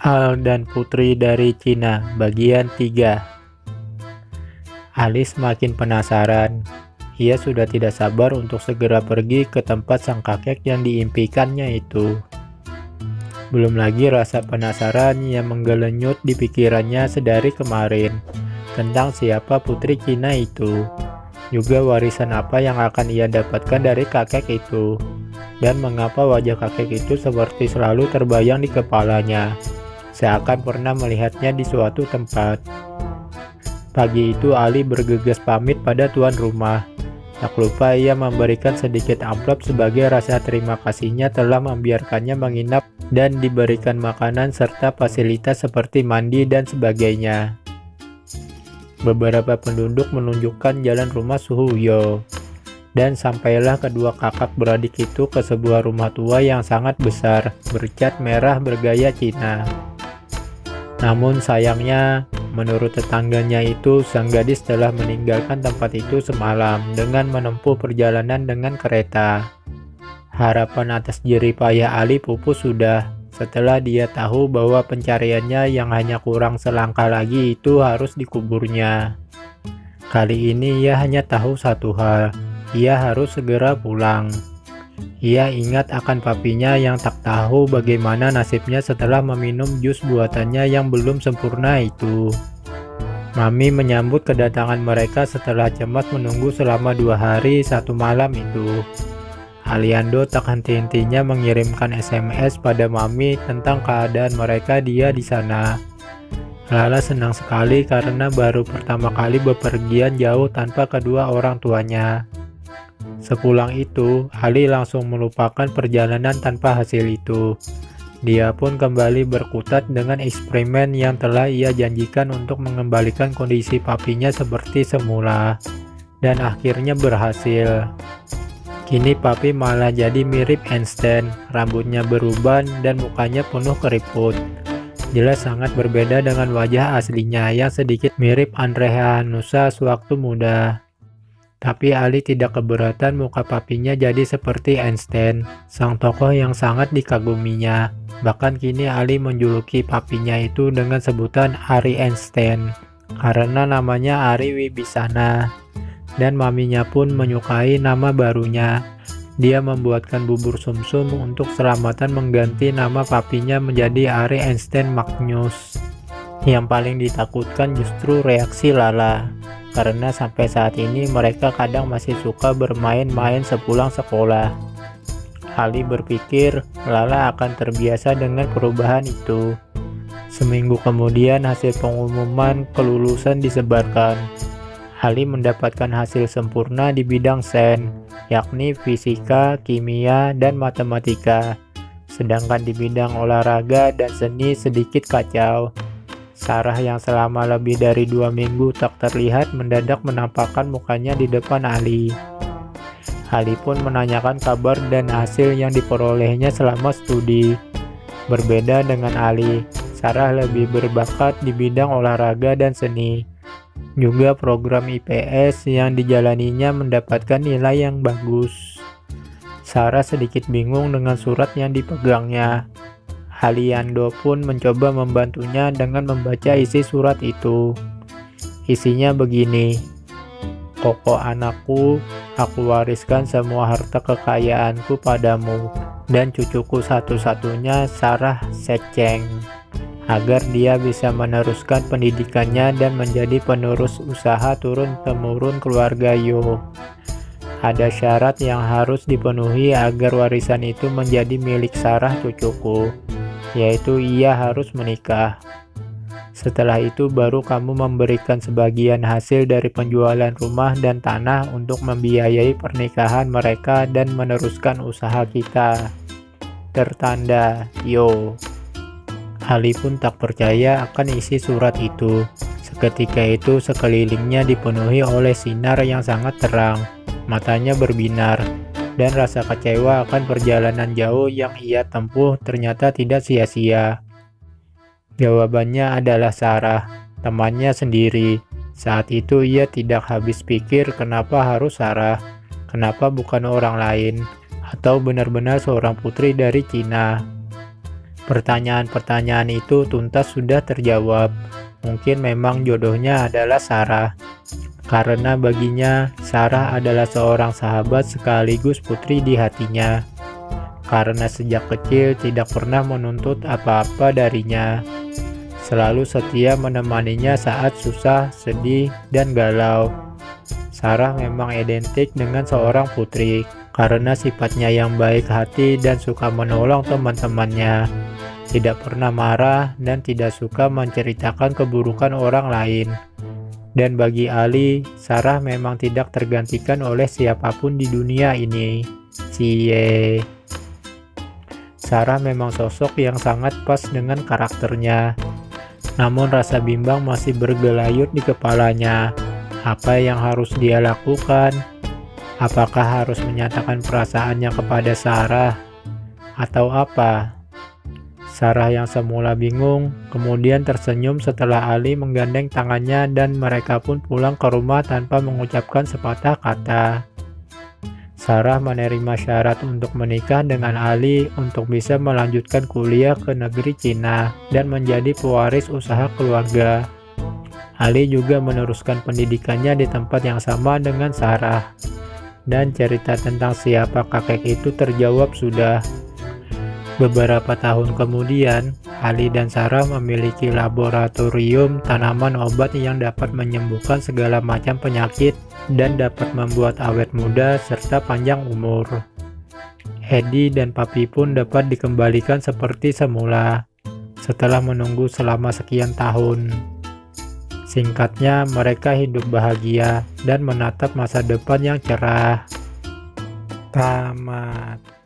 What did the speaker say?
Al dan Putri dari Cina, bagian 3. Ali semakin penasaran. Ia sudah tidak sabar untuk segera pergi ke tempat sang kakek yang diimpikannya itu. Belum lagi rasa penasaran yang menggelenyut di pikirannya sedari kemarin tentang siapa putri Cina itu, juga warisan apa yang akan ia dapatkan dari kakek itu, dan mengapa wajah kakek itu seperti selalu terbayang di kepalanya, seakan pernah melihatnya di suatu tempat. Pagi itu Ali bergegas pamit pada tuan rumah. Tak lupa ia memberikan sedikit amplop sebagai rasa terima kasihnya telah membiarkannya menginap dan diberikan makanan serta fasilitas seperti mandi dan sebagainya. Beberapa penduduk menunjukkan jalan rumah Suhuyo, dan sampailah kedua kakak beradik itu ke sebuah rumah tua yang sangat besar, bercat merah bergaya Cina. Namun sayangnya, menurut tetangganya itu, sang gadis telah meninggalkan tempat itu semalam dengan menempuh perjalanan dengan kereta. Harapan atas jerih payah Ali pupus sudah setelah dia tahu bahwa pencariannya yang hanya kurang selangkah lagi itu harus dikuburnya. Kali ini ia hanya tahu satu hal, ia harus segera pulang. Ia ingat akan papinya yang tak tahu bagaimana nasibnya setelah meminum jus buatannya yang belum sempurna itu. Mami menyambut kedatangan mereka setelah cemas menunggu selama 2 hari 1 malam itu. Aliando tak henti-hentinya mengirimkan SMS pada Mami tentang keadaan mereka dia di sana. Lala senang sekali karena baru pertama kali bepergian jauh tanpa kedua orang tuanya. Sepulang itu, Ali langsung melupakan perjalanan tanpa hasil itu. Dia pun kembali berkutat dengan eksperimen yang telah ia janjikan untuk mengembalikan kondisi papinya seperti semula. Dan akhirnya berhasil. Kini papi malah jadi mirip Einstein, rambutnya beruban dan mukanya penuh keriput. Jelas sangat berbeda dengan wajah aslinya yang sedikit mirip Andre Hanusa sewaktu muda. Tapi Ali tidak keberatan muka papinya jadi seperti Einstein, sang tokoh yang sangat dikaguminya. Bahkan kini Ali menjuluki papinya itu dengan sebutan Ari Einstein, karena namanya Ari Wibisana. Dan maminya pun menyukai nama barunya. Dia membuatkan bubur sumsum untuk selamatan mengganti nama papinya menjadi Ari Einstein Magnus. Yang paling ditakutkan justru reaksi Lala, karena sampai saat ini mereka kadang masih suka bermain-main sepulang sekolah. Ali berpikir Lala akan terbiasa dengan perubahan itu. Seminggu kemudian hasil pengumuman kelulusan disebarkan. Ali mendapatkan hasil sempurna di bidang sains, yakni fisika, kimia, dan matematika. Sedangkan di bidang olahraga dan seni sedikit kacau. Sarah yang selama lebih dari 2 minggu tak terlihat mendadak menampakkan mukanya di depan Ali. Ali pun menanyakan kabar dan hasil yang diperolehnya selama studi. Berbeda dengan Ali, Sarah lebih berbakat di bidang olahraga dan seni. Juga program IPS yang dijalaninya mendapatkan nilai yang bagus. Sarah sedikit bingung dengan surat yang dipegangnya. Aliando pun mencoba membantunya dengan membaca isi surat itu. Isinya begini: "Koko anakku, aku wariskan semua harta kekayaanku padamu dan cucuku satu-satunya Sarah Seceng, agar dia bisa meneruskan pendidikannya dan menjadi penerus usaha turun-temurun keluarga Yo. Ada syarat yang harus dipenuhi agar warisan itu menjadi milik Sarah cucuku, yaitu ia harus menikah. Setelah itu baru kamu memberikan sebagian hasil dari penjualan rumah dan tanah untuk membiayai pernikahan mereka dan meneruskan usaha kita. Tertanda, Yo." Ali pun tak percaya akan isi surat itu. Seketika itu sekelilingnya dipenuhi oleh sinar yang sangat terang. Matanya berbinar, dan rasa kecewa akan perjalanan jauh yang ia tempuh ternyata tidak sia-sia. Jawabannya adalah Sarah, temannya sendiri. Saat itu ia tidak habis pikir kenapa harus Sarah, kenapa bukan orang lain, atau benar-benar seorang putri dari Cina. Pertanyaan-pertanyaan itu tuntas sudah terjawab. Mungkin memang jodohnya adalah Sarah. Karena baginya, Sarah adalah seorang sahabat sekaligus putri di hatinya. Karena sejak kecil tidak pernah menuntut apa-apa darinya. Selalu setia menemaninya saat susah, sedih, dan galau. Sarah memang identik dengan seorang putri karena sifatnya yang baik hati dan suka menolong teman-temannya. Tidak pernah marah dan tidak suka menceritakan keburukan orang lain. Dan bagi Ali, Sarah memang tidak tergantikan oleh siapapun di dunia ini. Cie. Sarah memang sosok yang sangat pas dengan karakternya. Namun rasa bimbang masih bergelayut di kepalanya. Apa yang harus dia lakukan? Apakah harus menyatakan perasaannya kepada Sarah? Atau apa? Sarah yang semula bingung, kemudian tersenyum setelah Ali menggandeng tangannya dan mereka pun pulang ke rumah tanpa mengucapkan sepatah kata. Sarah menerima syarat untuk menikah dengan Ali untuk bisa melanjutkan kuliah ke negeri Cina dan menjadi pewaris usaha keluarga. Ali juga meneruskan pendidikannya di tempat yang sama dengan Sarah. Dan cerita tentang siapa kakek itu terjawab sudah. Beberapa tahun kemudian, Ali dan Sarah memiliki laboratorium tanaman obat yang dapat menyembuhkan segala macam penyakit dan dapat membuat awet muda serta panjang umur. Eddie dan Papi pun dapat dikembalikan seperti semula setelah menunggu selama sekian tahun. Singkatnya, mereka hidup bahagia dan menatap masa depan yang cerah. Tamat.